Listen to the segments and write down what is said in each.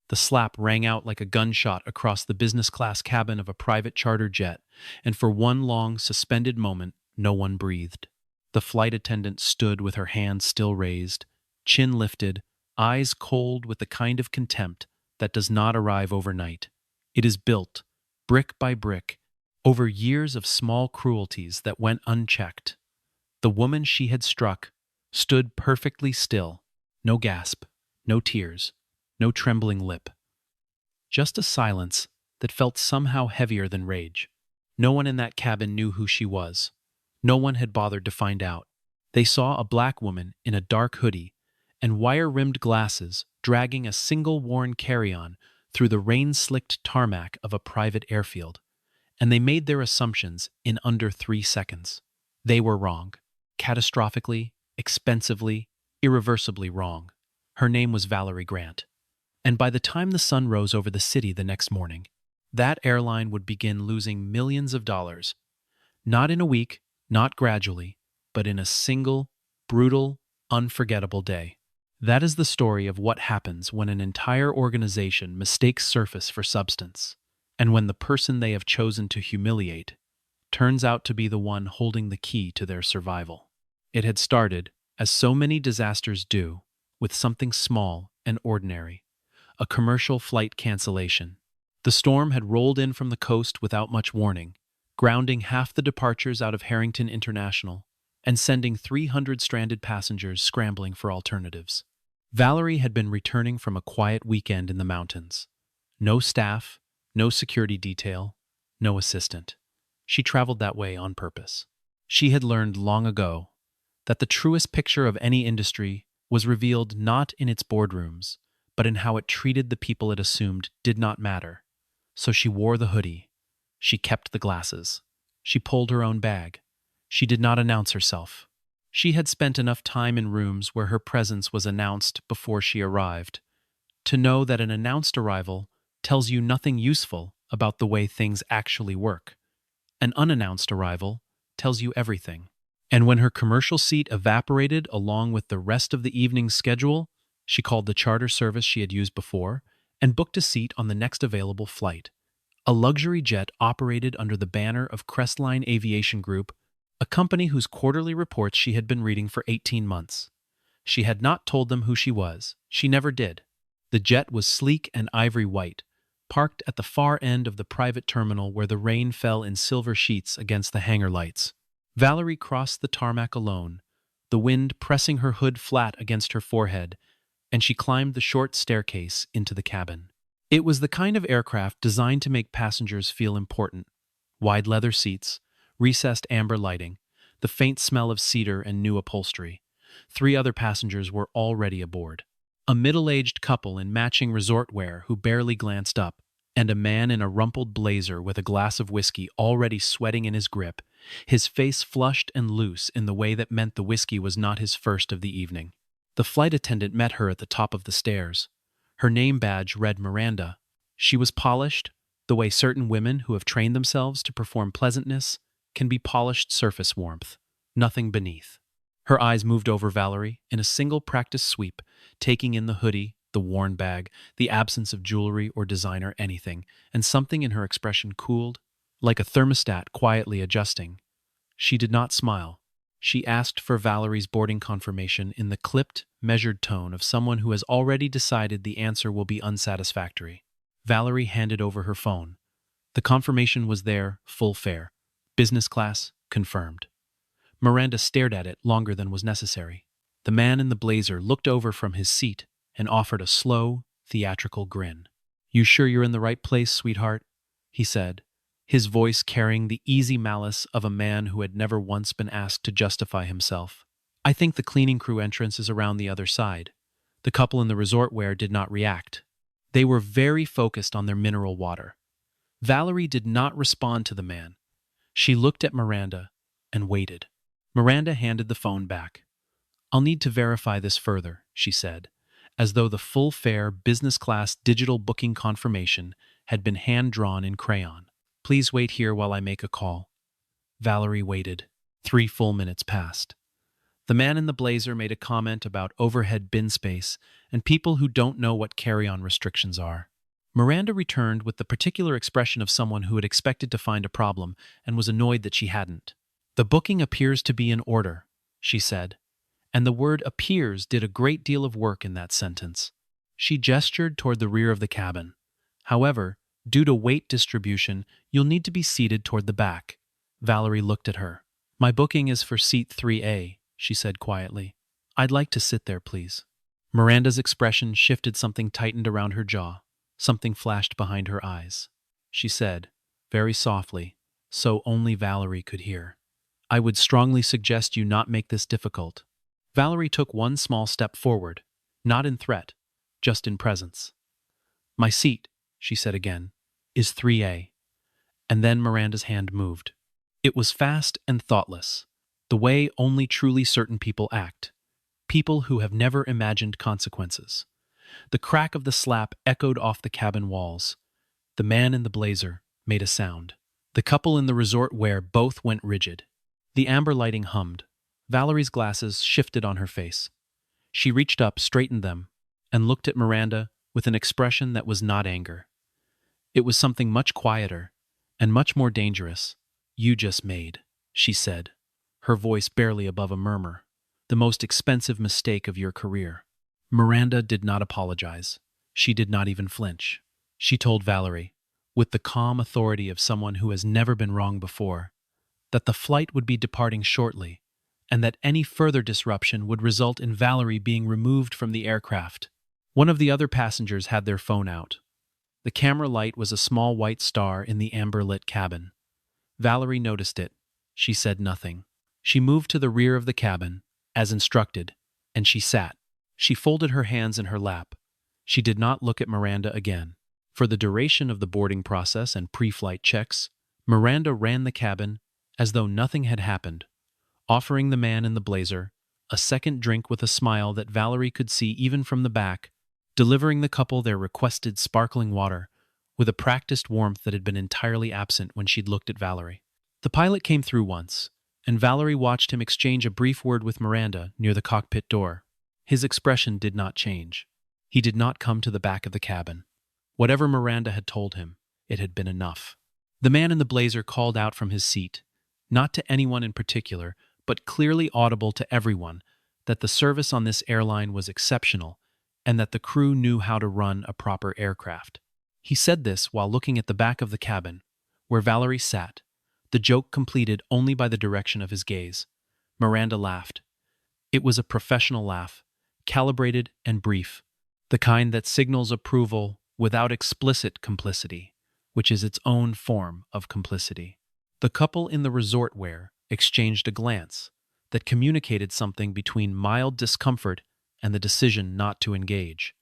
The slap rang out like a gunshot across the business class cabin of a private charter jet, and for one long, suspended moment, no one breathed. The flight attendant stood with her hands still raised, chin lifted, eyes cold with the kind of contempt that does not arrive overnight. It is built, brick by brick, over years of small cruelties that went unchecked. The woman she had struck stood perfectly still, no gasp, no tears, no trembling lip. Just a silence that felt somehow heavier than rage. No one in that cabin knew who she was. No one had bothered to find out. They saw a black woman in a dark hoodie and wire-rimmed glasses dragging a single worn carry-on through the rain-slicked tarmac of a private airfield, and they made their assumptions in under 3 seconds. They were wrong. Catastrophically, expensively, irreversibly wrong. Her name was Valerie Grant. And by the time the sun rose over the city the next morning, that airline would begin losing millions of dollars. Not in a week, not gradually, but in a single, brutal, unforgettable day. That is the story of what happens when an entire organization mistakes surface for substance, and when the person they have chosen to humiliate turns out to be the one holding the key to their survival. It had started, as so many disasters do, with something small and ordinary, a commercial flight cancellation. The storm had rolled in from the coast without much warning, grounding half the departures out of Harrington International and sending 300 stranded passengers scrambling for alternatives. Valerie had been returning from a quiet weekend in the mountains. No staff, no security detail, no assistant. She traveled that way on purpose. She had learned long ago that the truest picture of any industry was revealed not in its boardrooms, but in how it treated the people it assumed did not matter. So she wore the hoodie. She kept the glasses. She pulled her own bag. She did not announce herself. She had spent enough time in rooms where her presence was announced before she arrived, to know that an announced arrival tells you nothing useful about the way things actually work. An unannounced arrival tells you everything. And when her commercial seat evaporated along with the rest of the evening's schedule, she called the charter service she had used before and booked a seat on the next available flight. A luxury jet operated under the banner of Crestline Aviation Group, a company whose quarterly reports she had been reading for 18 months. She had not told them who she was. She never did. The jet was sleek and ivory white, parked at the far end of the private terminal where the rain fell in silver sheets against the hangar lights. Valerie crossed the tarmac alone, the wind pressing her hood flat against her forehead, and she climbed the short staircase into the cabin. It was the kind of aircraft designed to make passengers feel important. Wide leather seats, recessed amber lighting, the faint smell of cedar and new upholstery. 3 other passengers were already aboard. A middle-aged couple in matching resort wear who barely glanced up, and a man in a rumpled blazer with a glass of whiskey already sweating in his grip, his face flushed and loose in the way that meant the whiskey was not his first of the evening. The flight attendant met her at the top of the stairs. Her name badge read Miranda. She was polished, the way certain women who have trained themselves to perform pleasantness can be polished surface warmth, nothing beneath. Her eyes moved over Valerie in a single practice sweep, taking in the hoodie, the worn bag, the absence of jewelry or designer anything, and something in her expression cooled, like a thermostat quietly adjusting. She did not smile. She asked for Valerie's boarding confirmation in the clipped, measured tone of someone who has already decided the answer will be unsatisfactory. Valerie handed over her phone. The confirmation was there, full fare. Business class, confirmed. Miranda stared at it longer than was necessary. The man in the blazer looked over from his seat and offered a slow, theatrical grin. "You sure you're in the right place, sweetheart?" he said, his voice carrying the easy malice of a man who had never once been asked to justify himself. "I think the cleaning crew entrance is around the other side." The couple in the resort wear did not react. They were very focused on their mineral water. Valerie did not respond to the man. She looked at Miranda and waited. Miranda handed the phone back. "I'll need to verify this further," she said, as though the full-fare business-class digital booking confirmation had been hand-drawn in crayon. "Please wait here while I make a call." Valerie waited. 3 full minutes passed. The man in the blazer made a comment about overhead bin space and people who don't know what carry-on restrictions are. Miranda returned with the particular expression of someone who had expected to find a problem and was annoyed that she hadn't. "The booking appears to be in order," she said, and the word appears did a great deal of work in that sentence. She gestured toward the rear of the cabin. "However, due to weight distribution, you'll need to be seated toward the back." Valerie looked at her. "My booking is for seat 3A, she said quietly. "I'd like to sit there, please." Miranda's expression shifted, something tightened around her jaw. Something flashed behind her eyes. She said, very softly, so only Valerie could hear, "I would strongly suggest you not make this difficult." Valerie took one small step forward, not in threat, just in presence. "My seat," she said again, "is 3A. And then Miranda's hand moved. It was fast and thoughtless, the way only truly certain people act, people who have never imagined consequences. The crack of the slap echoed off the cabin walls. The man in the blazer made a sound. The couple in the resort wear both went rigid. The amber lighting hummed. Valerie's glasses shifted on her face. She reached up, straightened them, and looked at Miranda with an expression that was not anger. It was something much quieter and much more dangerous. "You just made," she said, her voice barely above a murmur, "the most expensive mistake of your career." Miranda did not apologize. She did not even flinch. She told Valerie, with the calm authority of someone who has never been wrong before, that the flight would be departing shortly, and that any further disruption would result in Valerie being removed from the aircraft. One of the other passengers had their phone out. The camera light was a small white star in the amber-lit cabin. Valerie noticed it. She said nothing. She moved to the rear of the cabin, as instructed, and she sat. She folded her hands in her lap. She did not look at Miranda again. For the duration of the boarding process and pre-flight checks, Miranda ran the cabin as though nothing had happened, offering the man in the blazer a second drink with a smile that Valerie could see even from the back, delivering the couple their requested sparkling water with a practiced warmth that had been entirely absent when she'd looked at Valerie. The pilot came through once, and Valerie watched him exchange a brief word with Miranda near the cockpit door. His expression did not change. He did not come to the back of the cabin. Whatever Miranda had told him, it had been enough. The man in the blazer called out from his seat, not to anyone in particular, but clearly audible to everyone, that the service on this airline was exceptional and that the crew knew how to run a proper aircraft. He said this while looking at the back of the cabin, where Valerie sat, the joke completed only by the direction of his gaze. Miranda laughed. It was a professional laugh, calibrated and brief, the kind that signals approval without explicit complicity, which is its own form of complicity. The couple in the resort wear exchanged a glance that communicated something between mild discomfort and the decision not to engage,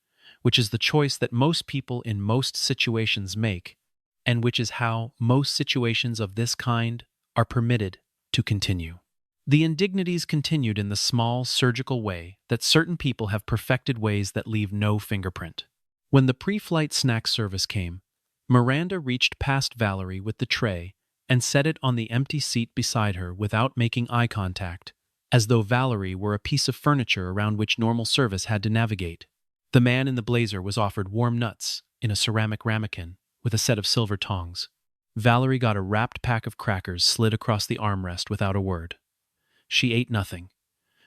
which is the choice that most people in most situations make, and which is how most situations of this kind are permitted to continue. The indignities continued in the small, surgical way that certain people have perfected, ways that leave no fingerprint. When the pre-flight snack service came, Miranda reached past Valerie with the tray and set it on the empty seat beside her without making eye contact, as though Valerie were a piece of furniture around which normal service had to navigate. The man in the blazer was offered warm nuts in a ceramic ramekin with a set of silver tongs. Valerie got a wrapped pack of crackers slid across the armrest without a word. She ate nothing.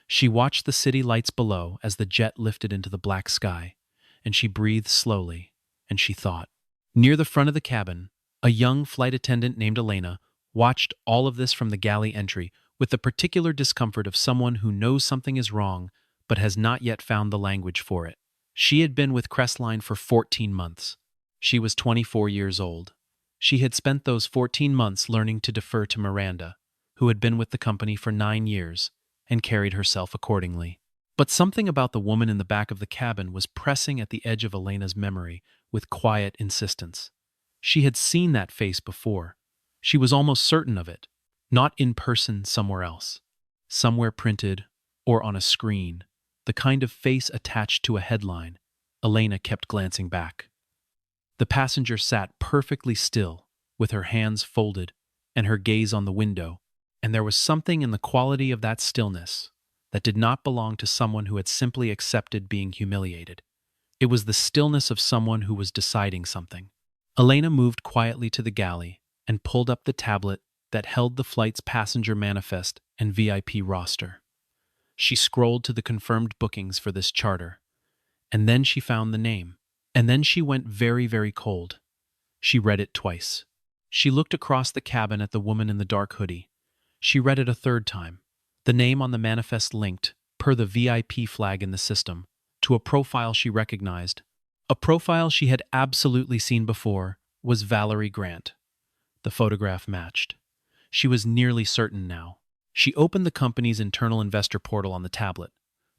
She watched the city lights below as the jet lifted into the black sky, and she breathed slowly, and she thought. Near the front of the cabin, a young flight attendant named Elena watched all of this from the galley entry with the particular discomfort of someone who knows something is wrong but has not yet found the language for it. She had been with Crestline for 14 months. She was 24 years old. She had spent those 14 months learning to defer to Miranda, who had been with the company for 9 years, and carried herself accordingly. But something about the woman in the back of the cabin was pressing at the edge of Elena's memory with quiet insistence. She had seen that face before. She was almost certain of it, not in person somewhere else, somewhere printed or on a screen, the kind of face attached to a headline. Elena kept glancing back. The passenger sat perfectly still, with her hands folded and her gaze on the window, and there was something in the quality of that stillness, that did not belong to someone who had simply accepted being humiliated. It was the stillness of someone who was deciding something. Elena moved quietly to the galley and pulled up the tablet that held the flight's passenger manifest and VIP roster. She scrolled to the confirmed bookings for this charter, and then she found the name. And then she went very, very cold. She read it twice. She looked across the cabin at the woman in the dark hoodie. She read it a third time. The name on the manifest linked, per the VIP flag in the system, to a profile she recognized. A profile she had absolutely seen before was Valerie Grant. The photograph matched. She was nearly certain now. She opened the company's internal investor portal on the tablet,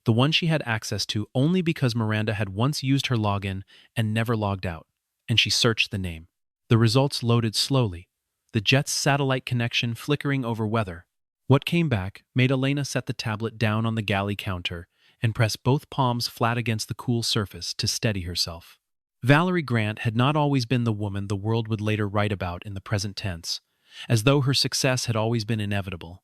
the one she had access to only because Miranda had once used her login and never logged out, and she searched the name. The results loaded slowly, the jet's satellite connection flickering over weather. What came back made Elena set the tablet down on the galley counter and press both palms flat against the cool surface to steady herself. Valerie Grant had not always been the woman the world would later write about in the present tense, as though her success had always been inevitable,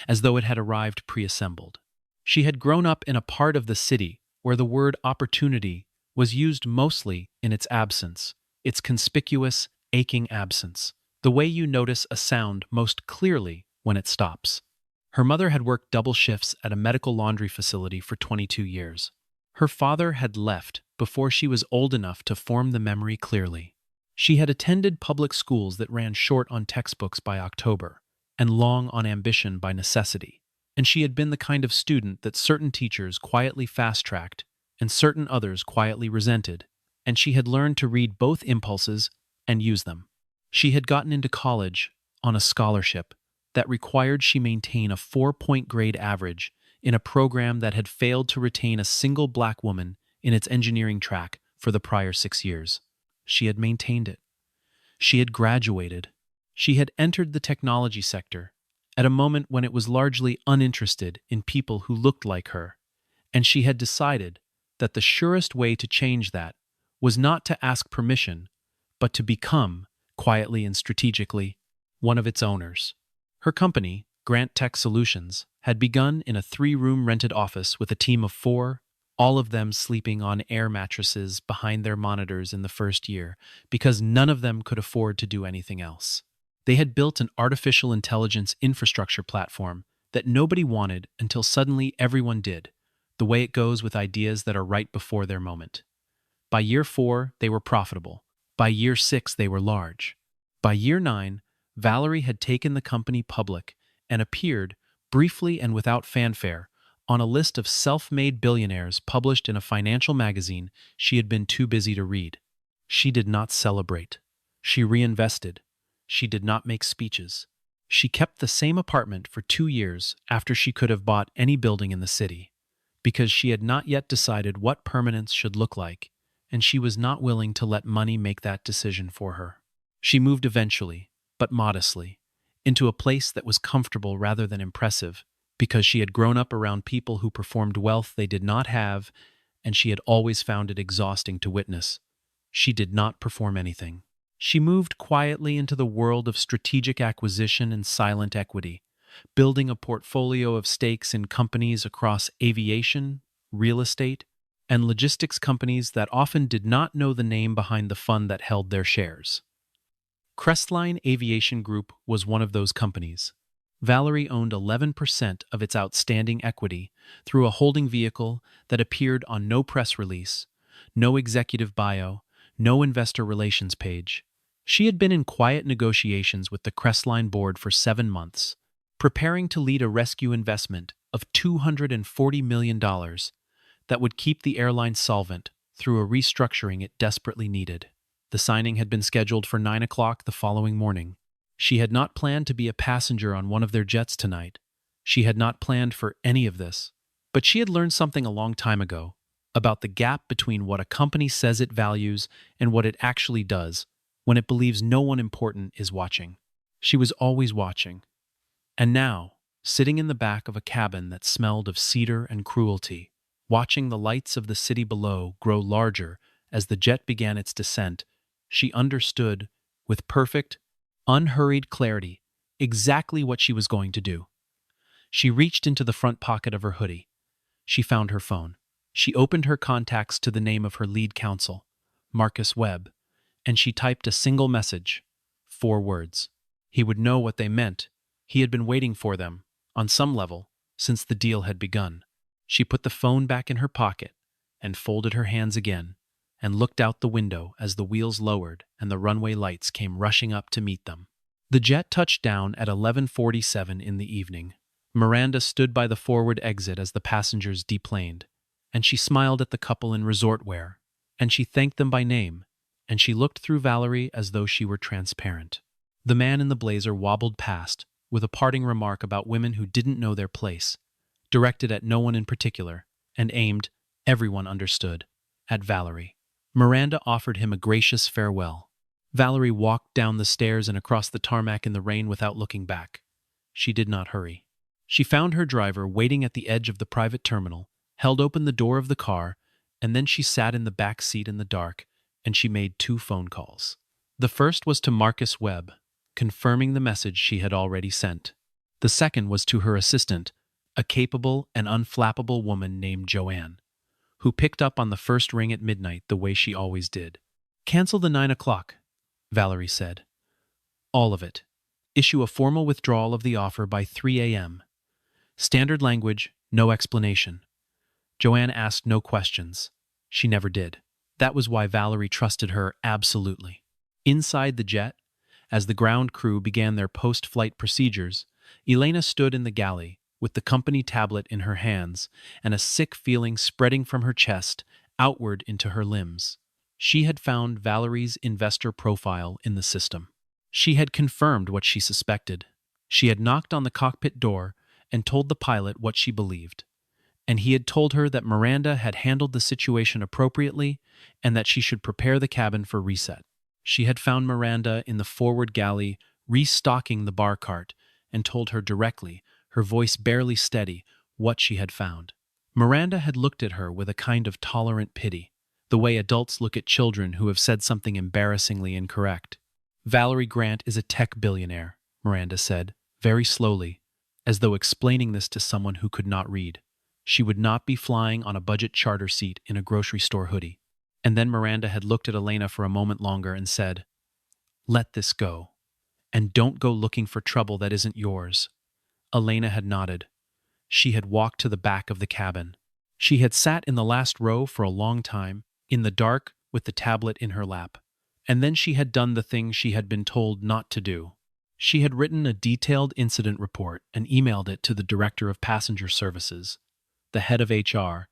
as though it had arrived pre-assembled. She had grown up in a part of the city where the word opportunity was used mostly in its absence, its conspicuous, aching absence, the way you notice a sound most clearly when it stops. Her mother had worked double shifts at a medical laundry facility for 22 years. Her father had left before she was old enough to form the memory clearly. She had attended public schools that ran short on textbooks by October and long on ambition by necessity. And she had been the kind of student that certain teachers quietly fast-tracked and certain others quietly resented, and she had learned to read both impulses and use them. She had gotten into college on a scholarship that required she maintain a 4-point grade average in a program that had failed to retain a single black woman in its engineering track for the prior 6 years. She had maintained it. She had graduated. She had entered the technology sector at a moment when it was largely uninterested in people who looked like her, and she had decided that the surest way to change that was not to ask permission, but to become, quietly and strategically, one of its owners. Her company, Grant Tech Solutions, had begun in a 3-room rented office with a team of 4, all of them sleeping on air mattresses behind their monitors in the first year, because none of them could afford to do anything else. They had built an artificial intelligence infrastructure platform that nobody wanted until suddenly everyone did, the way it goes with ideas that are right before their moment. By year 4, they were profitable. By year 6, they were large. By year 9, Valerie had taken the company public and appeared, briefly and without fanfare, on a list of self-made billionaires published in a financial magazine she had been too busy to read. She did not celebrate. She reinvested. She did not make speeches. She kept the same apartment for 2 years after she could have bought any building in the city, because she had not yet decided what permanence should look like, and she was not willing to let money make that decision for her. She moved eventually, but modestly, into a place that was comfortable rather than impressive, because she had grown up around people who performed wealth they did not have, and she had always found it exhausting to witness. She did not perform anything. She moved quietly into the world of strategic acquisition and silent equity, building a portfolio of stakes in companies across aviation, real estate, and logistics companies that often did not know the name behind the fund that held their shares. Crestline Aviation Group was one of those companies. Valerie owned 11% of its outstanding equity through a holding vehicle that appeared on no press release, no executive bio, no investor relations page. She had been in quiet negotiations with the Crestline board for 7 months, preparing to lead a rescue investment of $240 million that would keep the airline solvent through a restructuring it desperately needed. The signing had been scheduled for 9 o'clock the following morning. She had not planned to be a passenger on one of their jets tonight. She had not planned for any of this. But she had learned something a long time ago about the gap between what a company says it values and what it actually does when it believes no one important is watching. She was always watching. And now, sitting in the back of a cabin that smelled of cedar and cruelty, watching the lights of the city below grow larger as the jet began its descent, she understood, with perfect, unhurried clarity, exactly what she was going to do. She reached into the front pocket of her hoodie She found her phone. She opened her contacts to the name of her lead counsel, Marcus Webb, and she typed a single message, 4 words. He would know what they meant. He had been waiting for them, on some level, since the deal had begun. She put the phone back in her pocket and folded her hands again and looked out the window as the wheels lowered and the runway lights came rushing up to meet them. The jet touched down at 11:47 in the evening. Miranda stood by the forward exit as the passengers deplaned, and she smiled at the couple in resort wear, and she thanked them by name, and she looked through Valerie as though she were transparent. The man in the blazer wobbled past, with a parting remark about women who didn't know their place, directed at no one in particular, and aimed, everyone understood, at Valerie. Miranda offered him a gracious farewell. Valerie walked down the stairs and across the tarmac in the rain without looking back. She did not hurry. She found her driver waiting at the edge of the private terminal, held open the door of the car, and then she sat in the back seat in the dark, and she made 2 phone calls. The first was to Marcus Webb, confirming the message she had already sent. The second was to her assistant, a capable and unflappable woman named Joanne, who picked up on the first ring at midnight the way she always did. "Cancel the 9 o'clock, Valerie said. "All of it. Issue a formal withdrawal of the offer by 3 a.m. Standard language, no explanation." Joanne asked no questions. She never did. That was why Valerie trusted her absolutely. Inside the jet, as the ground crew began their post-flight procedures, Elena stood in the galley with the company tablet in her hands and a sick feeling spreading from her chest outward into her limbs. She had found Valerie's investor profile in the system. She had confirmed what she suspected. She had knocked on the cockpit door and told the pilot what she believed. And he had told her that Miranda had handled the situation appropriately and that she should prepare the cabin for reset. She had found Miranda in the forward galley restocking the bar cart and told her directly, her voice barely steady, what she had found. Miranda had looked at her with a kind of tolerant pity, the way adults look at children who have said something embarrassingly incorrect. "Valerie Grant is a tech billionaire," Miranda said, very slowly, as though explaining this to someone who could not read. She would not be flying on a budget charter seat in a grocery store hoodie. And then Miranda had looked at Elena for a moment longer and said, "Let this go. And don't go looking for trouble that isn't yours." Elena had nodded. She had walked to the back of the cabin. She had sat in the last row for a long time, in the dark with the tablet in her lap. And then she had done the thing she had been told not to do. She had written a detailed incident report and emailed it to the Director of Passenger Services, the head of HR,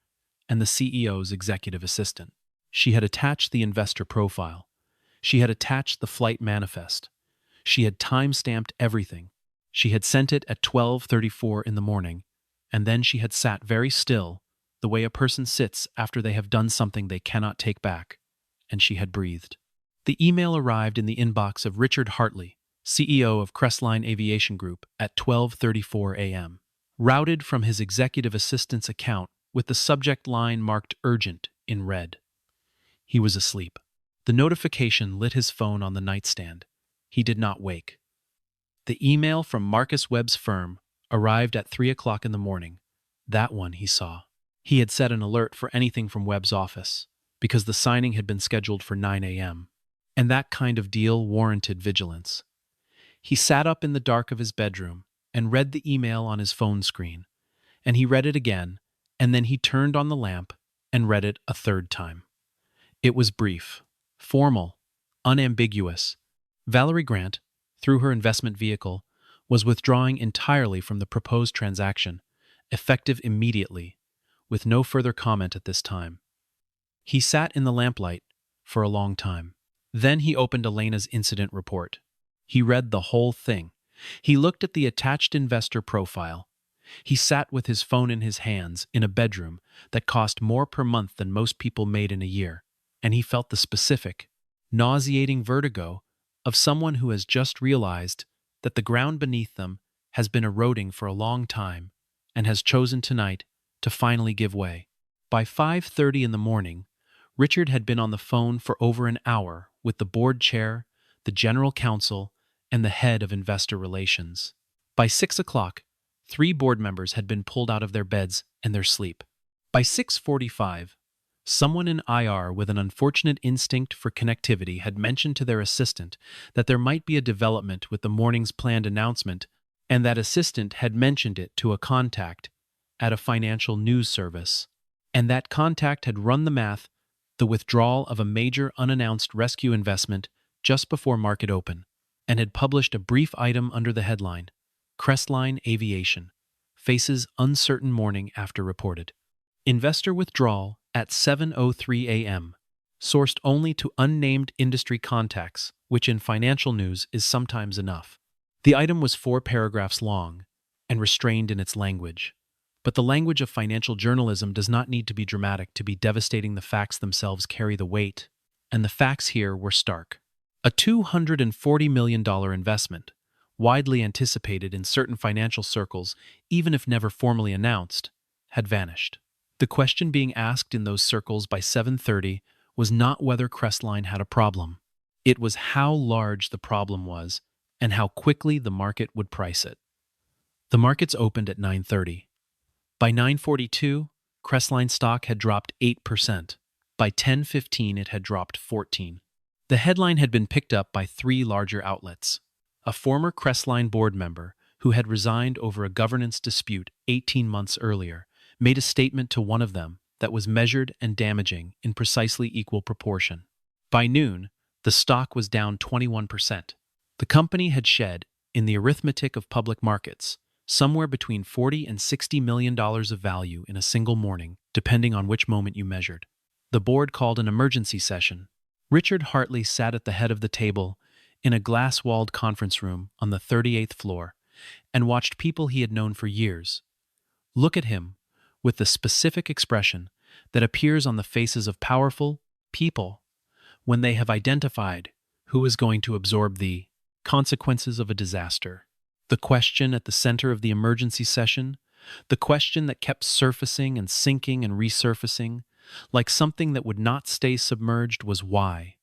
and the CEO's executive assistant. She had attached the investor profile. She had attached the flight manifest. She had time-stamped everything. She had sent it at 12:34 in the morning, and then she had sat very still, the way a person sits after they have done something they cannot take back, and she had breathed. The email arrived in the inbox of Richard Hartley, CEO of Crestline Aviation Group, at 12:34 a.m. Routed from his executive assistant's account with the subject line marked urgent in red. He was asleep. The notification lit his phone on the nightstand. He did not wake. The email from Marcus Webb's firm arrived at 3 o'clock in the morning. That one he saw. He had set an alert for anything from Webb's office, because the signing had been scheduled for 9 a.m. And that kind of deal warranted vigilance. He sat up in the dark of his bedroom and read the email on his phone screen, and he read it again, and then he turned on the lamp and read it a third time. It was brief, formal, unambiguous. Valerie Grant, through her investment vehicle, was withdrawing entirely from the proposed transaction, effective immediately, with no further comment at this time. He sat in the lamplight for a long time. Then he opened Elena's incident report. He read the whole thing. He looked at the attached investor profile. He sat with his phone in his hands in a bedroom that cost more per month than most people made in a year, and he felt the specific, nauseating vertigo of someone who has just realized that the ground beneath them has been eroding for a long time and has chosen tonight to finally give way. By 5:30 in the morning, Richard had been on the phone for over an hour with the board chair, the general counsel, and the head of investor relations. By 6 o'clock, 3 board members had been pulled out of their beds and their sleep. By 6:45, someone in IR with an unfortunate instinct for connectivity had mentioned to their assistant that there might be a development with the morning's planned announcement, and that assistant had mentioned it to a contact at a financial news service. And that contact had run the math, the withdrawal of a major unannounced rescue investment just before market open, and had published a brief item under the headline, Crestline Aviation faces uncertain morning after reported. Investor withdrawal at 7:03 a.m., sourced only to unnamed industry contacts, which in financial news is sometimes enough. The item was 4 paragraphs long and restrained in its language. But the language of financial journalism does not need to be dramatic to be devastating. The facts themselves carry the weight, and the facts here were stark. A $240 million investment, widely anticipated in certain financial circles, even if never formally announced, had vanished. The question being asked in those circles by 7:30 was not whether Crestline had a problem. It was how large the problem was and how quickly the market would price it. The markets opened at 9:30. By 9:42, Crestline stock had dropped 8%. By 10:15, it had dropped 14%. The headline had been picked up by 3 larger outlets. A former Crestline board member, who had resigned over a governance dispute 18 months earlier, made a statement to one of them that was measured and damaging in precisely equal proportion. By noon, the stock was down 21%. The company had shed, in the arithmetic of public markets, somewhere between $40 and $60 million of value in a single morning, depending on which moment you measured. The board called an emergency session. Richard Hartley sat at the head of the table in a glass-walled conference room on the 38th floor and watched people he had known for years look at him with the specific expression that appears on the faces of powerful people when they have identified who is going to absorb the consequences of a disaster. The question at the center of the emergency session, the question that kept surfacing and sinking and resurfacing, like something that would not stay submerged, was why.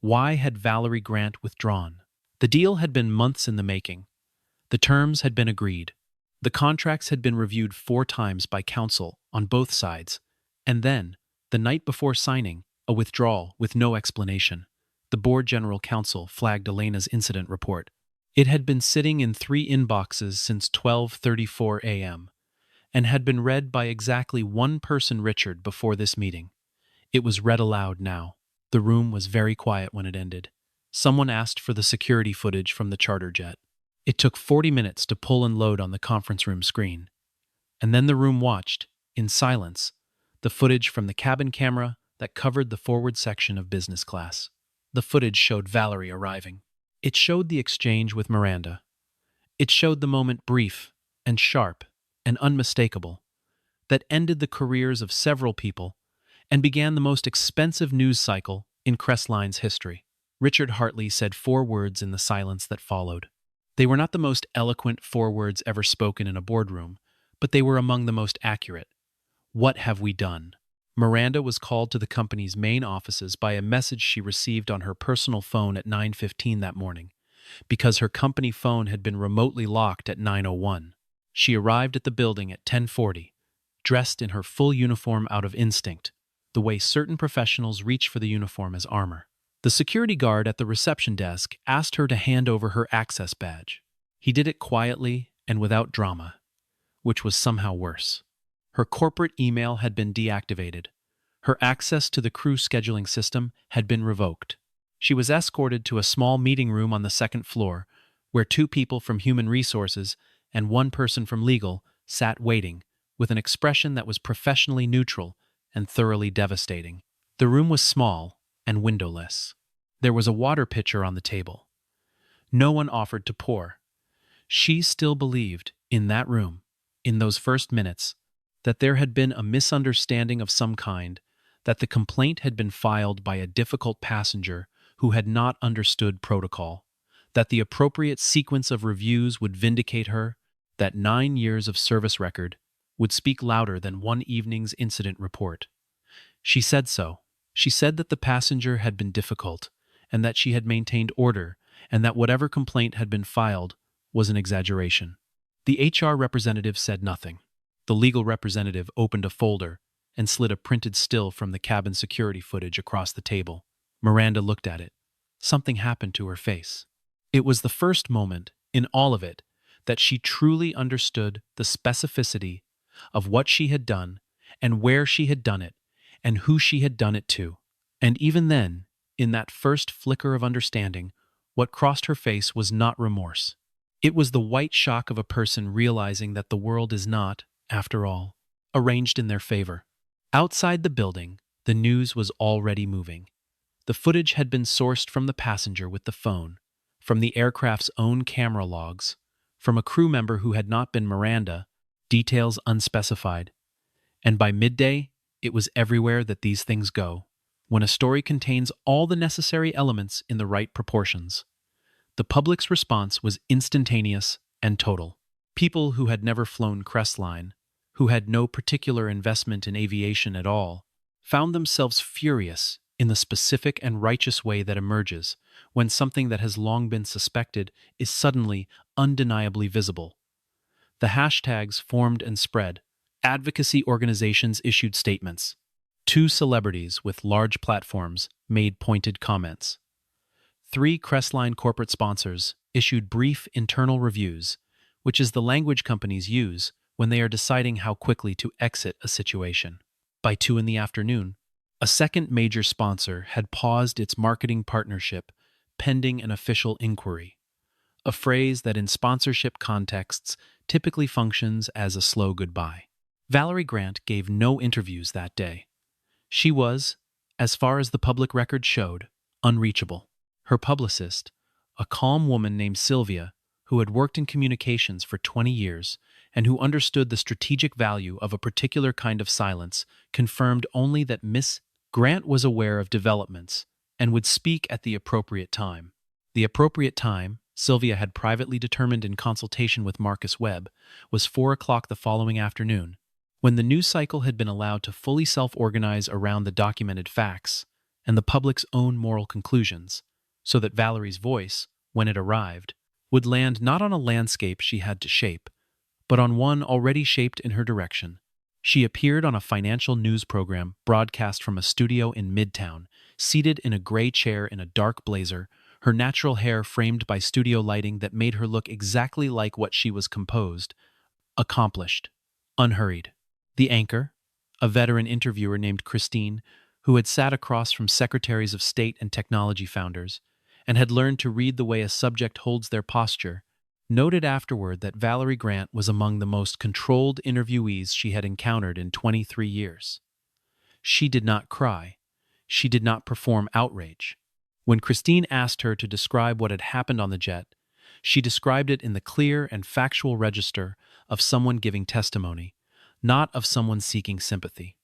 Why had Valerie Grant withdrawn? The deal had been months in the making. The terms had been agreed. The contracts had been reviewed 4 times by counsel on both sides. And then, the night before signing, a withdrawal with no explanation. The board general counsel flagged Elena's incident report. It had been sitting in 3 inboxes since 12:34 a.m. and had been read by exactly one person, Richard, before this meeting. It was read aloud now. The room was very quiet when it ended. Someone asked for the security footage from the charter jet. It took 40 minutes to pull and load on the conference room screen. And then the room watched, in silence, the footage from the cabin camera that covered the forward section of business class. The footage showed Valerie arriving. It showed the exchange with Miranda. It showed the moment brief and sharp and unmistakable that ended the careers of several people and began the most expensive news cycle in Crestline's history. Richard Hartley said 4 words in the silence that followed. They were not the most eloquent 4 words ever spoken in a boardroom, but they were among the most accurate. What have we done? Miranda was called to the company's main offices by a message she received on her personal phone at 9:15 that morning, because her company phone had been remotely locked at 9:01. She arrived at the building at 10:40, dressed in her full uniform out of instinct, the way certain professionals reach for the uniform as armor. The security guard at the reception desk asked her to hand over her access badge. He did it quietly and without drama, which was somehow worse. Her corporate email had been deactivated. Her access to the crew scheduling system had been revoked. She was escorted to a small meeting room on the 2nd floor, where 2 people from human resources and 1 person from legal sat waiting, with an expression that was professionally neutral and thoroughly devastating. The room was small and windowless. There was a water pitcher on the table. No one offered to pour. She still believed, in that room, in those first minutes, that there had been a misunderstanding of some kind, that the complaint had been filed by a difficult passenger who had not understood protocol, that the appropriate sequence of reviews would vindicate her, that 9 years of service record would speak louder than one evening's incident report. She said so. She said that the passenger had been difficult, and that she had maintained order, and that whatever complaint had been filed was an exaggeration. The HR representative said nothing. The legal representative opened a folder and slid a printed still from the cabin security footage across the table. Miranda looked at it. Something happened to her face. It was the first moment, in all of it, that she truly understood the specificity of what she had done and where she had done it and who she had done it to. And even then, in that first flicker of understanding, what crossed her face was not remorse. It was the white shock of a person realizing that the world is not, after all, arranged in their favor. Outside the building, the news was already moving. The footage had been sourced from the passenger with the phone, from the aircraft's own camera logs, from a crew member who had not been Miranda, details unspecified. And by midday, it was everywhere that these things go, when a story contains all the necessary elements in the right proportions. The public's response was instantaneous and total. People who had never flown Crestline, who had no particular investment in aviation at all, found themselves furious in the specific and righteous way that emerges when something that has long been suspected is suddenly undeniably visible. The hashtags formed and spread. Advocacy organizations issued statements. 2 celebrities with large platforms made pointed comments. 3 Crestline corporate sponsors issued brief internal reviews, which is the language companies use when they are deciding how quickly to exit a situation. By 2 in the afternoon, a second major sponsor had paused its marketing partnership pending an official inquiry, a phrase that in sponsorship contexts typically functions as a slow goodbye. Valerie Grant gave no interviews that day. She was, as far as the public record showed, unreachable. Her publicist, a calm woman named Sylvia, who had worked in communications for 20 years and who understood the strategic value of a particular kind of silence, confirmed only that Miss Grant was aware of developments and would speak at the appropriate time. The appropriate time, Sylvia had privately determined in consultation with Marcus Webb, was 4 o'clock the following afternoon, when the news cycle had been allowed to fully self-organize around the documented facts and the public's own moral conclusions, so that Valerie's voice, when it arrived, would land not on a landscape she had to shape, but on one already shaped in her direction. She appeared on a financial news program broadcast from a studio in Midtown, seated in a gray chair in a dark blazer, her natural hair framed by studio lighting that made her look exactly like what she was composed, accomplished, unhurried. The anchor, a veteran interviewer named Christine, who had sat across from secretaries of state and technology founders, and had learned to read the way a subject holds their posture, noted afterward that Valerie Grant was among the most controlled interviewees she had encountered in 23 years. She did not cry. She did not perform outrage. When Christine asked her to describe what had happened on the jet, she described it in the clear and factual register of someone giving testimony, not of someone seeking sympathy.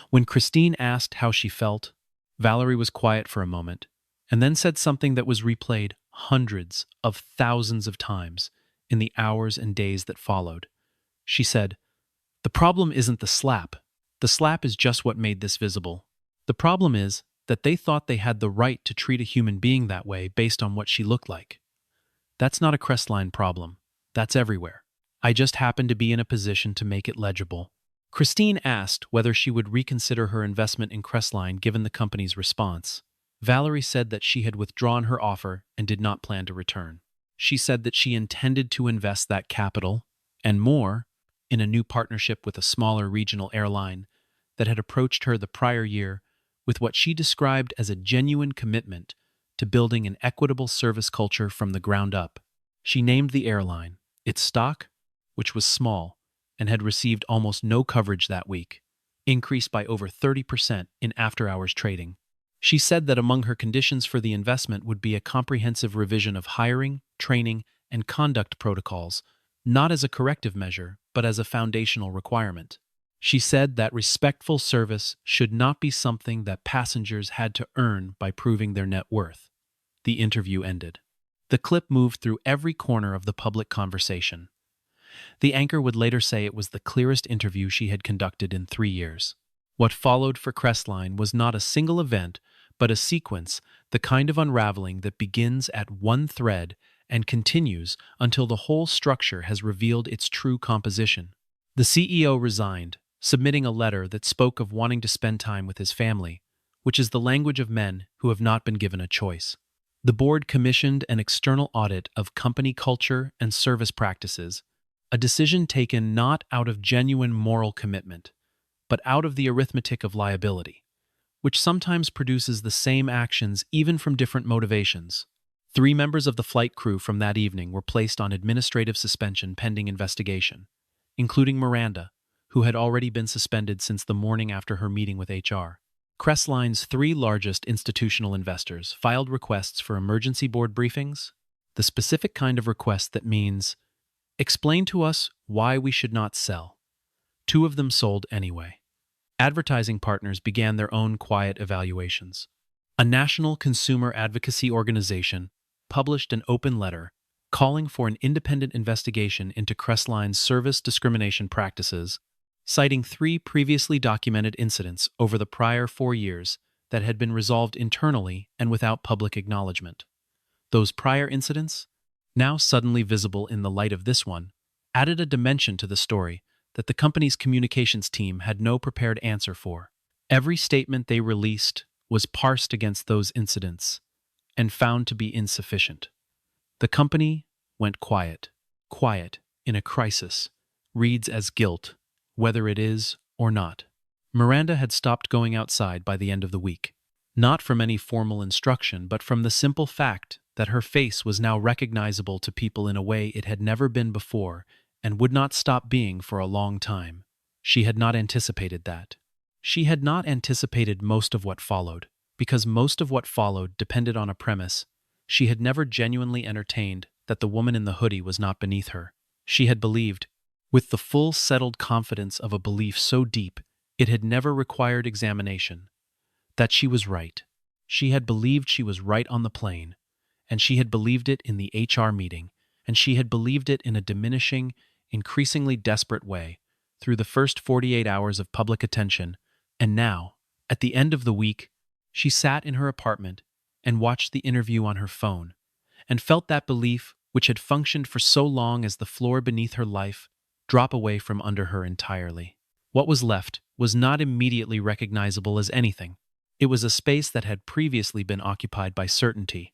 When Christine asked how she felt, Valerie was quiet for a moment, and then said something that was replayed hundreds of thousands of times in the hours and days that followed. She said, "The problem isn't the slap. The slap is just what made this visible. The problem is that they thought they had the right to treat a human being that way based on what she looked like. That's not a Crestline problem. That's everywhere. I just happened to be in a position to make it legible." Christine asked whether she would reconsider her investment in Crestline given the company's response. Valerie said that she had withdrawn her offer and did not plan to return. She said that she intended to invest that capital, and more, in a new partnership with a smaller regional airline that had approached her the prior year with what she described as a genuine commitment to building an equitable service culture from the ground up. She named the airline. Its stock, which was small and had received almost no coverage that week, increased by over 30% in after-hours trading. She said that among her conditions for the investment would be a comprehensive revision of hiring, training, and conduct protocols, not as a corrective measure, but as a foundational requirement. She said that respectful service should not be something that passengers had to earn by proving their net worth. The interview ended. The clip moved through every corner of the public conversation. The anchor would later say it was the clearest interview she had conducted in 3 years. What followed for Crestline was not a single event, but a sequence, the kind of unraveling that begins at one thread and continues until the whole structure has revealed its true composition. The CEO resigned, submitting a letter that spoke of wanting to spend time with his family, which is the language of men who have not been given a choice. The board commissioned an external audit of company culture and service practices, a decision taken not out of genuine moral commitment, but out of the arithmetic of liability, which sometimes produces the same actions even from different motivations. 3 members of the flight crew from that evening were placed on administrative suspension pending investigation, including Miranda, who had already been suspended since the morning after her meeting with HR. Crestline's 3 largest institutional investors filed requests for emergency board briefings, the specific kind of request that means, explain to us why we should not sell. 2 of them sold anyway. Advertising partners began their own quiet evaluations. A national consumer advocacy organization published an open letter calling for an independent investigation into Crestline's service discrimination practices, citing 3 previously documented incidents over the prior 4 years that had been resolved internally and without public acknowledgement. Those prior incidents, now suddenly visible in the light of this one, added a dimension to the story that the company's communications team had no prepared answer for. Every statement they released was parsed against those incidents and found to be insufficient. The company went quiet. Quiet, in a crisis, reads as guilt, whether it is or not. Miranda had stopped going outside by the end of the week, not from any formal instruction, but from the simple fact that her face was now recognizable to people in a way it had never been before and would not stop being for a long time. She had not anticipated that. She had not anticipated most of what followed, because most of what followed depended on a premise. She had never genuinely entertained that the woman in the hoodie was not beneath her. She had believed, with the full settled confidence of a belief so deep it had never required examination, that she was right. She had believed she was right on the plane, and she had believed it in the HR meeting, and she had believed it in a diminishing, increasingly desperate way through the first 48 hours of public attention, and now, at the end of the week, she sat in her apartment and watched the interview on her phone, and felt that belief, which had functioned for so long as the floor beneath her life, drop away from under her entirely. What was left was not immediately recognizable as anything. It was a space that had previously been occupied by certainty,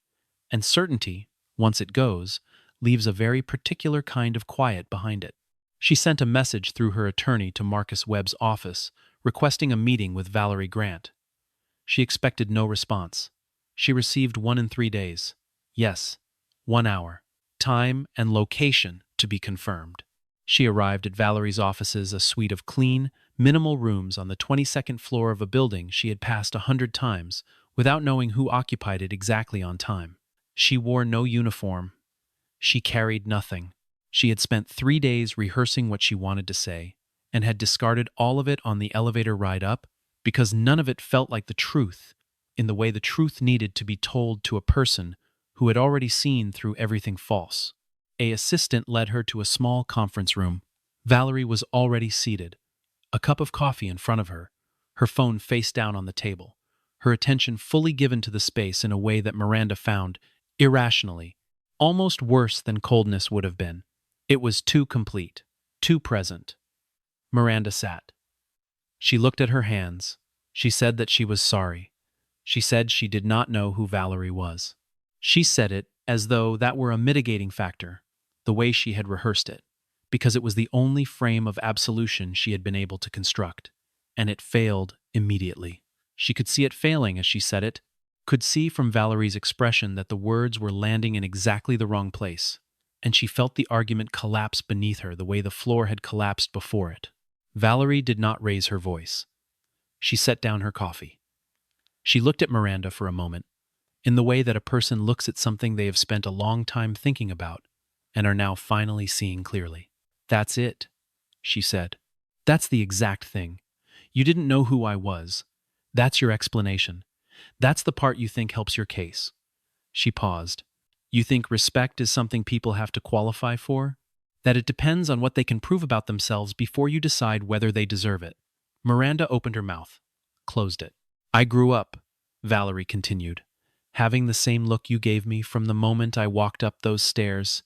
and certainty, once it goes, leaves a very particular kind of quiet behind it. She sent a message through her attorney to Marcus Webb's office, requesting a meeting with Valerie Grant. She expected no response. She received one in 3 days. Yes, 1 hour. Time and location to be confirmed. She arrived at Valerie's offices, a suite of clean, minimal rooms on the 22nd floor of a building she had passed 100 times, without knowing who occupied it exactly on time. She wore no uniform. She carried nothing. She had spent 3 days rehearsing what she wanted to say, and had discarded all of it on the elevator ride up because none of it felt like the truth, in the way the truth needed to be told to a person who had already seen through everything false. An assistant led her to a small conference room. Valerie was already seated, a cup of coffee in front of her, her phone face down on the table, her attention fully given to the space in a way that Miranda found, irrationally, almost worse than coldness would have been. It was too complete, too present. Miranda sat. She looked at her hands. She said that she was sorry. She said she did not know who Valerie was. She said it as though that were a mitigating factor, the way she had rehearsed it, because it was the only frame of absolution she had been able to construct, and it failed immediately. She could see it failing as she said it, could see from Valerie's expression that the words were landing in exactly the wrong place, and she felt the argument collapse beneath her the way the floor had collapsed before it. Valerie did not raise her voice. She set down her coffee. She looked at Miranda for a moment, in the way that a person looks at something they have spent a long time thinking about and are now finally seeing clearly. "That's it," she said. "That's the exact thing. You didn't know who I was. That's your explanation. That's the part you think helps your case." She paused. "You think respect is something people have to qualify for? That it depends on what they can prove about themselves before you decide whether they deserve it?" Miranda opened her mouth, closed it. "I grew up," Valerie continued, "having the same look you gave me from the moment I walked up those stairs,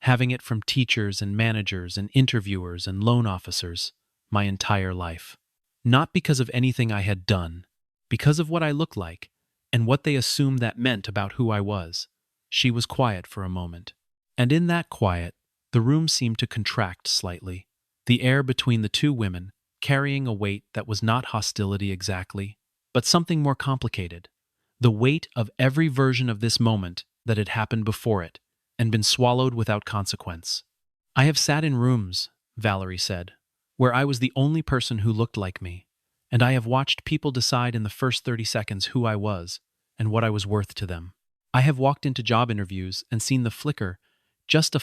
having it from teachers and managers and interviewers and loan officers. my entire life. Not because of anything I had done, because of what I looked like, and what they assumed that meant about who I was. She was quiet for a moment. And in that quiet, the room seemed to contract slightly. The air between the two women, carrying a weight that was not hostility exactly, but something more complicated. The weight of every version of this moment that had happened before it, and been swallowed without consequence. I have sat in rooms, Valerie said, where I was the only person who looked like me, and I have watched people decide in the first 30 seconds who I was and what I was worth to them. I have walked into job interviews and seen the flicker, just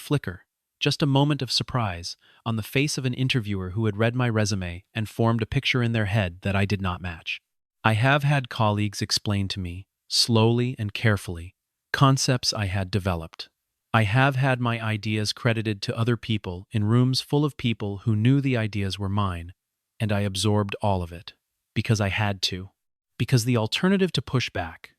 a moment of surprise, on the face of an interviewer who had read my resume and formed a picture in their head that I did not match. I have had colleagues explain to me, slowly and carefully, concepts I had developed. I have had my ideas credited to other people in rooms full of people who knew the ideas were mine, and I absorbed all of it, because I had to. Because the alternative to push back,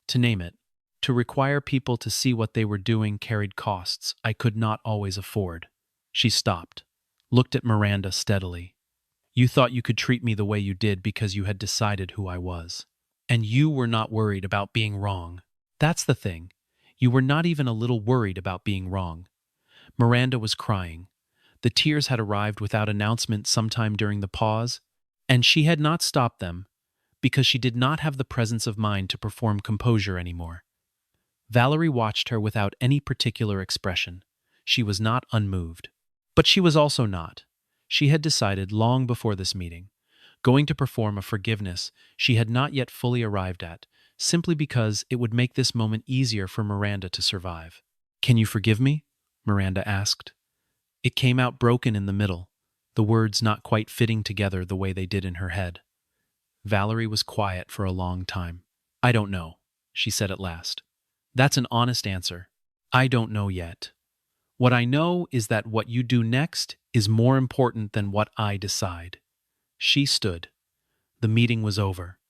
to name it, to require people to see what they were doing carried costs I could not always afford. She stopped, looked at Miranda steadily. You thought you could treat me the way you did because you had decided who I was. And you were not worried about being wrong. That's the thing. You were not even a little worried about being wrong. Miranda was crying. The tears had arrived without announcement sometime during the pause, and she had not stopped them because she did not have the presence of mind to perform composure anymore. Valerie watched her without any particular expression. She was not unmoved. But she was also not. She had decided long before this meeting, going to perform a forgiveness she had not yet fully arrived at, simply because it would make this moment easier for Miranda to survive. "Can you forgive me?" Miranda asked. It came out broken in the middle, the words not quite fitting together the way they did in her head. Valerie was quiet for a long time. "I don't know," she said at last. "That's an honest answer. I don't know yet. What I know is that what you do next is more important than what I decide." She stood. The meeting was over.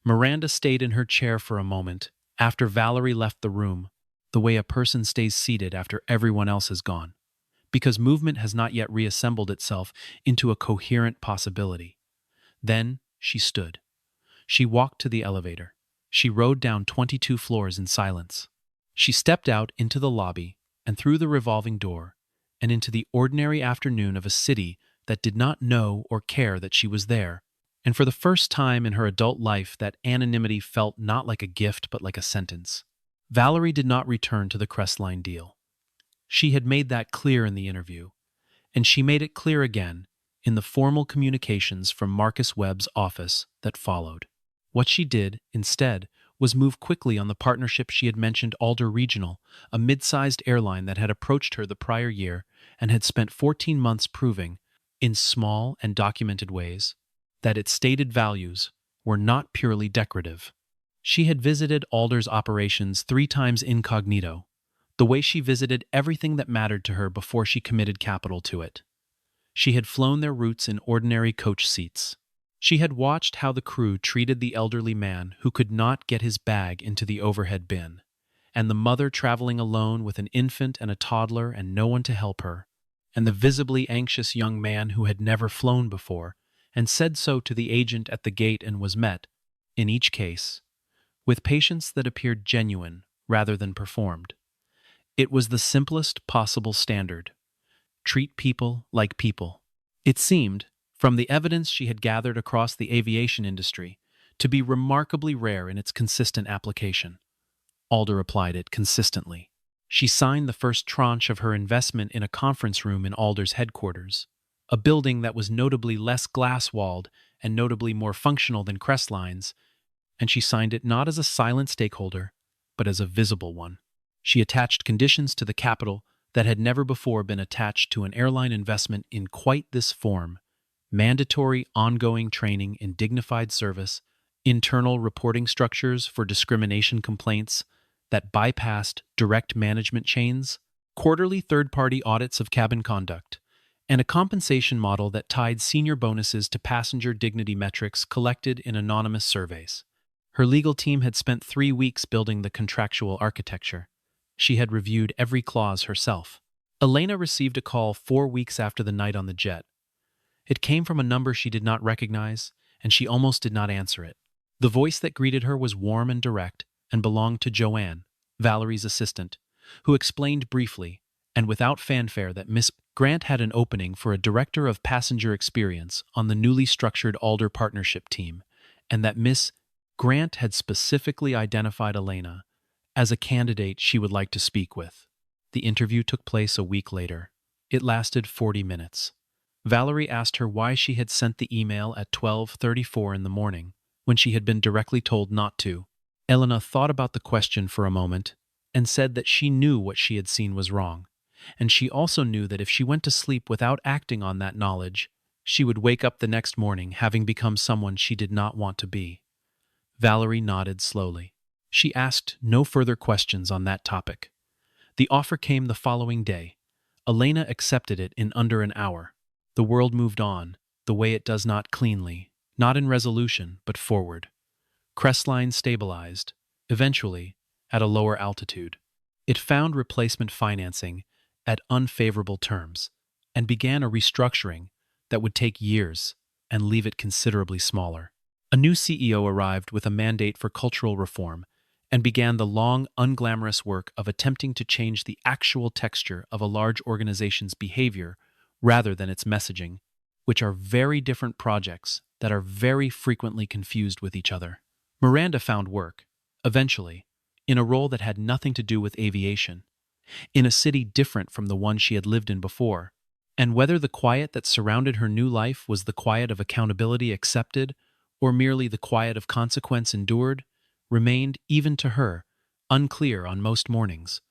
Miranda stayed in her chair for a moment after Valerie left the room, the way a person stays seated after everyone else has gone, because movement has not yet reassembled itself into a coherent possibility. Then she stood. She walked to the elevator. She rode down 22 floors in silence. She stepped out into the lobby and through the revolving door and into the ordinary afternoon of a city that did not know or care that she was there. And for the first time in her adult life, that anonymity felt not like a gift but like a sentence. Valerie did not return to the Crestline deal. She had made that clear in the interview, and she made it clear again in the formal communications from Marcus Webb's office that followed. What she did, instead, was move quickly on the partnership she had mentioned, Alder Regional, a mid-sized airline that had approached her the prior year and had spent 14 months proving, in small and documented ways, that its stated values were not purely decorative. She had visited Alder's operations 3 times incognito, the way she visited everything that mattered to her before she committed capital to it. She had flown their routes in ordinary coach seats. She had watched how the crew treated the elderly man who could not get his bag into the overhead bin, and the mother traveling alone with an infant and a toddler and no one to help her, and the visibly anxious young man who had never flown before and said so to the agent at the gate and was met, in each case, with patience that appeared genuine rather than performed. It was the simplest possible standard. Treat people like people. It seemed, from the evidence she had gathered across the aviation industry, to be remarkably rare in its consistent application. Alder applied it consistently. She signed the first tranche of her investment in a conference room in Alder's headquarters, a building that was notably less glass-walled and notably more functional than Crestline's, and she signed it not as a silent stakeholder, but as a visible one. She attached conditions to the capital that had never before been attached to an airline investment in quite this form: mandatory ongoing training in dignified service, internal reporting structures for discrimination complaints that bypassed direct management chains, quarterly third-party audits of cabin conduct, and a compensation model that tied senior bonuses to passenger dignity metrics collected in anonymous surveys. Her legal team had spent 3 weeks building the contractual architecture. She had reviewed every clause herself. Elena received a call 4 weeks after the night on the jet. It came from a number she did not recognize, and she almost did not answer it. The voice that greeted her was warm and direct and belonged to Joanne, Valerie's assistant, who explained briefly and without fanfare that Miss Grant had an opening for a director of passenger experience on the newly structured Alder partnership team, and that Miss Grant had specifically identified Elena as a candidate she would like to speak with. The interview took place a week later. It lasted 40 minutes. Valerie asked her why she had sent the email at 12:34 in the morning, when she had been directly told not to. Elena thought about the question for a moment and said that she knew what she had seen was wrong, and she also knew that if she went to sleep without acting on that knowledge, she would wake up the next morning having become someone she did not want to be. Valerie nodded slowly. She asked no further questions on that topic. The offer came the following day. Elena accepted it in under an hour. The world moved on, the way it does not cleanly, not in resolution, but forward. Crestline stabilized, eventually, at a lower altitude. It found replacement financing at unfavorable terms and began a restructuring that would take years and leave it considerably smaller. A new CEO arrived with a mandate for cultural reform and began the long, unglamorous work of attempting to change the actual texture of a large organization's behavior rather than its messaging, which are very different projects that are very frequently confused with each other. Miranda found work, eventually, in a role that had nothing to do with aviation, in a city different from the one she had lived in before, and whether the quiet that surrounded her new life was the quiet of accountability accepted or merely the quiet of consequence endured, remained, even to her, unclear on most mornings.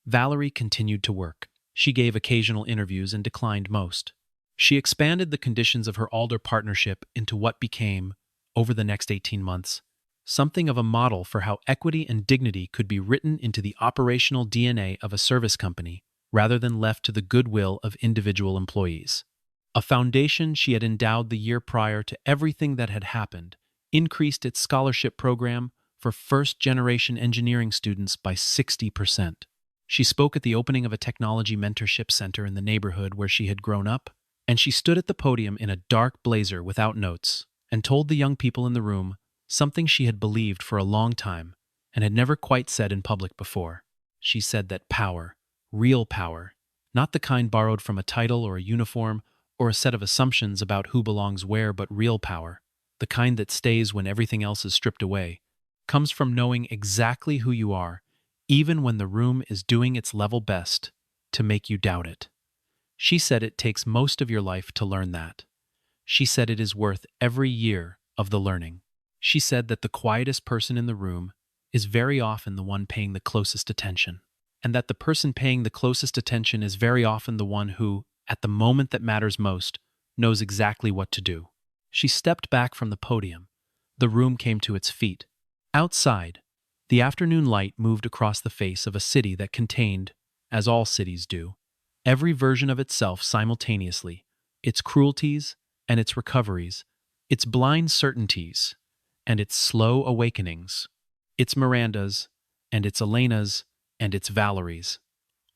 Valerie continued to work. She gave occasional interviews and declined most. She expanded the conditions of her Alder partnership into what became, over the next 18 months, something of a model for how equity and dignity could be written into the operational DNA of a service company rather than left to the goodwill of individual employees. A foundation she had endowed the year prior to everything that had happened increased its scholarship program for first-generation engineering students by 60%. She spoke at the opening of a technology mentorship center in the neighborhood where she had grown up, and she stood at the podium in a dark blazer without notes and told the young people in the room something she had believed for a long time and had never quite said in public before. She said that power, real power, not the kind borrowed from a title or a uniform or a set of assumptions about who belongs where, but real power, the kind that stays when everything else is stripped away, comes from knowing exactly who you are, even when the room is doing its level best to make you doubt it. She said it takes most of your life to learn that. She said it is worth every year of the learning. She said that the quietest person in the room is very often the one paying the closest attention, and that the person paying the closest attention is very often the one who, at the moment that matters most, knows exactly what to do. She stepped back from the podium. The room came to its feet. Outside, the afternoon light moved across the face of a city that contained, as all cities do, every version of itself simultaneously, its cruelties and its recoveries, its blind certainties and its slow awakenings, its Mirandas and its Elenas and its Valeries,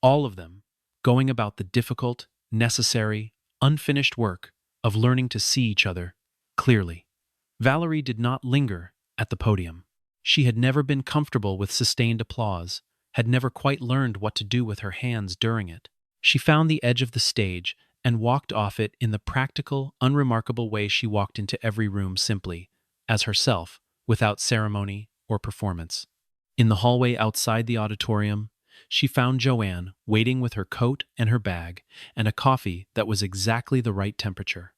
all of them going about the difficult, necessary, unfinished work of learning to see each other clearly. Valerie did not linger at the podium. She had never been comfortable with sustained applause, had never quite learned what to do with her hands during it. She found the edge of the stage and walked off it in the practical, unremarkable way she walked into every room simply, as herself, without ceremony or performance. In the hallway outside the auditorium, she found Joanne waiting with her coat and her bag and a coffee that was exactly the right temperature.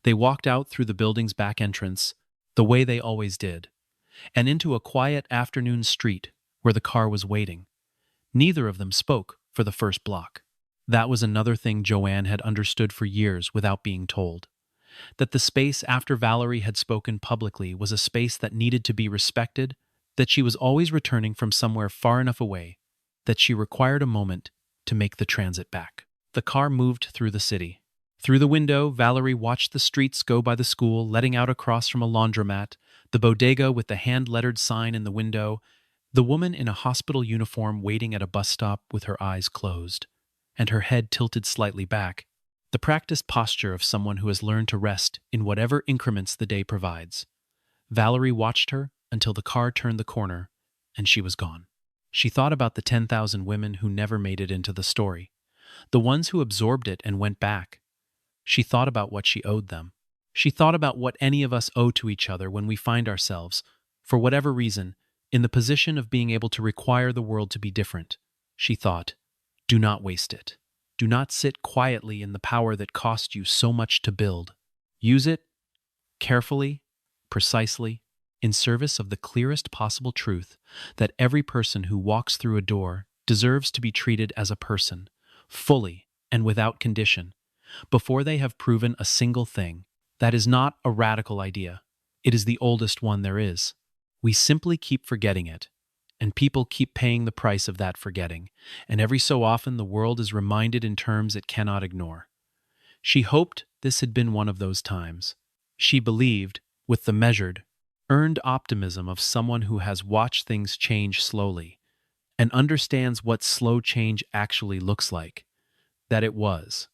They walked out through the building's back entrance, the way they always did, and into a quiet afternoon street where the car was waiting. Neither of them spoke for the first block. That was another thing Joanne had understood for years without being told. That the space after Valerie had spoken publicly was a space that needed to be respected, that she was always returning from somewhere far enough away, that she required a moment to make the transit back. The car moved through the city. Through the window, Valerie watched the streets go by the school, letting out across from a laundromat, the bodega with the hand-lettered sign in the window, the woman in a hospital uniform waiting at a bus stop with her eyes closed and her head tilted slightly back, the practiced posture of someone who has learned to rest in whatever increments the day provides. Valerie watched her until the car turned the corner, and she was gone. She thought about the 10,000 women who never made it into the story, the ones who absorbed it and went back. She thought about what she owed them. She thought about what any of us owe to each other when we find ourselves, for whatever reason, in the position of being able to require the world to be different. She thought, do not waste it. Do not sit quietly in the power that cost you so much to build. Use it carefully, precisely, in service of the clearest possible truth that every person who walks through a door deserves to be treated as a person, fully and without condition, before they have proven a single thing. That is not a radical idea. It is the oldest one there is. We simply keep forgetting it, and people keep paying the price of that forgetting, and every so often the world is reminded in terms it cannot ignore. She hoped this had been one of those times. She believed, with the measured, earned optimism of someone who has watched things change slowly and understands what slow change actually looks like, that it was